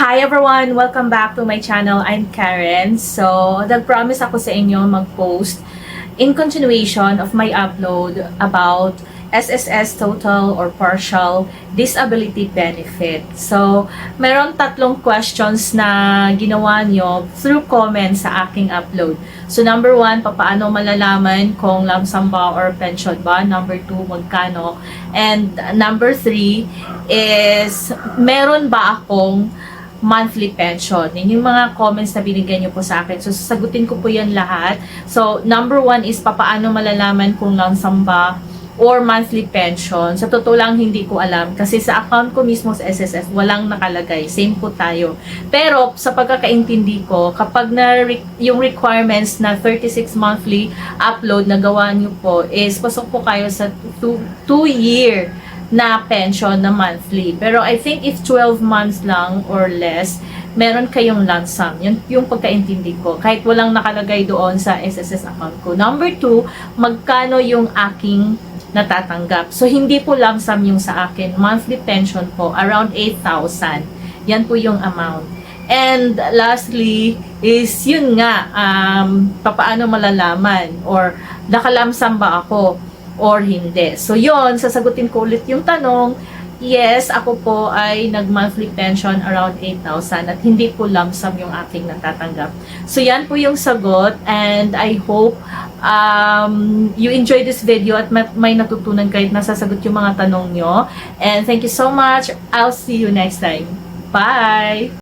Hi everyone! Welcome back to my channel. I'm Karen. So, nag-promise ako sa inyo mag-post in continuation of my upload about SSS total or partial disability benefit. So, meron tatlong questions na ginawa nyo through comments sa aking upload. So, number 1, paano malalaman kung lump sum ba or pension ba? Number 2, magkano? And number 3 is, meron ba akong monthly pension? Yun yung mga comments na binigyan nyo po sa akin. So, sasagutin ko po yan lahat. So, number 1 is, paano malalaman kung lump sum ba or monthly pension. Sa totoo lang, hindi ko alam. Kasi sa account ko mismo sa SSS, walang nakalagay. Same po tayo. Pero, sa pagkakaintindi ko, kapag yung requirements na 36 monthly upload na gawa nyo po, is pasok po kayo sa 2-year na pension na monthly. Pero I think if 12 months lang or less, meron kayong lump sum. Yun yung pagkaintindi ko. Kahit walang nakalagay doon sa SSS account ko. Number 2, magkano yung aking natatanggap. So, hindi po lump sum yung sa akin. Monthly pension po, around 8,000. Yan po yung amount. And lastly, is yun nga, paano malalaman or naka-lump sum ba ako or hindi. So, yun, sasagutin ko ulit yung tanong. Yes, ako po ay nag-monthly pension around 8,000 at hindi po lump sum yung aking natatanggap. So, yan po yung sagot and I hope you enjoy this video at may natutunan kahit nasasagot yung mga tanong nyo. And thank you so much. I'll see you next time. Bye!